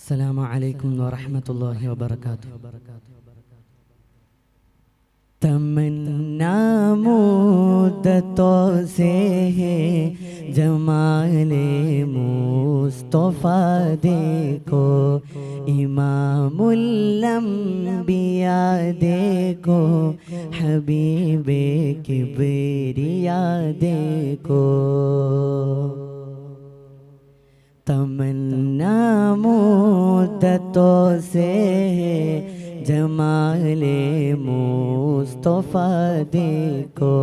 अस्सलामु अलैकुम वरहमतुल्लाहि वबरकातुहू। तमन्ना मुद्दतों से है जमाले मुस्तफ़ा देखो, इमामुल अंबिया देखो, हबीबे किबरिया देखो। तमन्ना मुद्दतों से है जमाले मुस्तफ़ा देखो,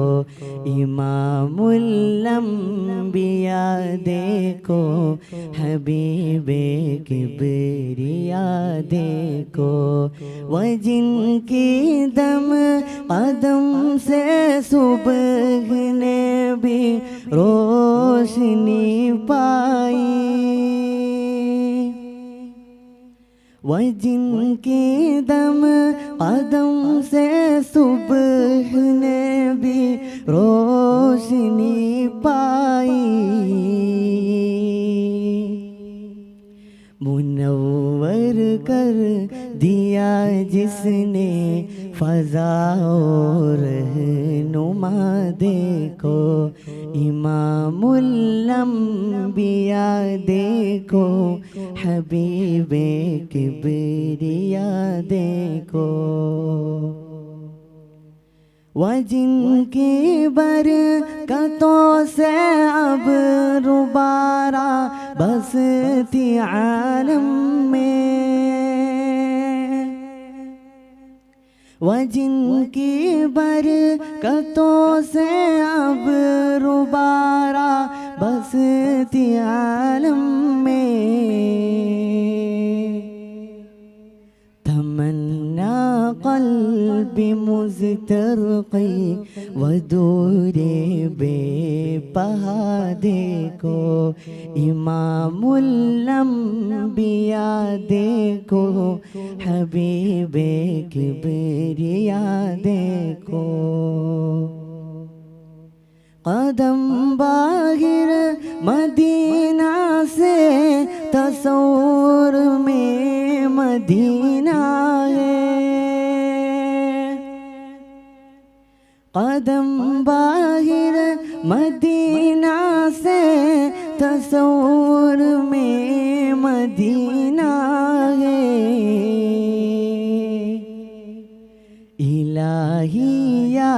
इमामुल अंबिया देखो, हबीबे किबरिया देखो। वह जिनकी दम कदम से सुबह ने भी रोशनी पाई, वह जिनकी दम कदम से सुबह ने भी रोशनी पाई। मुनव्वर कर दिया जिसने फ़ज़ा और रहनुमा देखो, इमामुल अंबिया देखो, हबीबे किबरिया देखो। वह जिनकी बरकतों से अब रुबारा बसती आलम में, वह जिनकी बरकतों से अब रुबारा बसती आलम में। तमन्ना क़ल्बी मुज़तरक़ी वदूरे बेपहा देखो, इमामुल अंबिया देखो, हबीबे किबरिया देखो। कदम बाहिर मदीना से तस्वुर में मदीना है, कदम बाहिर मदीना से तस्वुर में मदीना है। इलाहिया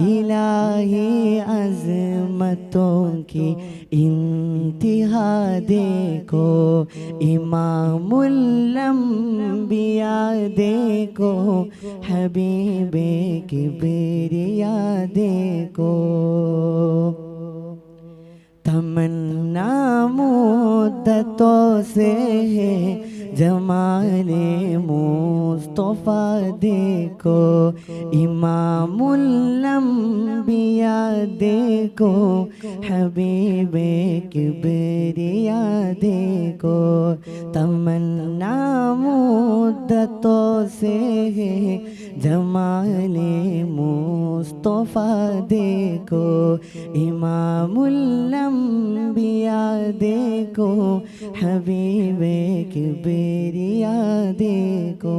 इलाही अज़मतों की इंतिहा देखो, इमामुल अंबिया देखो, हबीबे किबरिया देखो। तमन्ना मुद्दतों से है जमाले मुस्तफ़ा देखो, इमामुल अंबिया देखो, हबीबे किबरिया देखो। तमन्ना मुद्दतों से है जमाले मुस्तफ़ा देखो, इमामुल अंबिया देखो, हबीबे किबरिया देखो।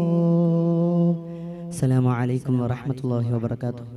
अस्सलामु अलैकुम वरहमतुल्लाहि वबरकातुहू।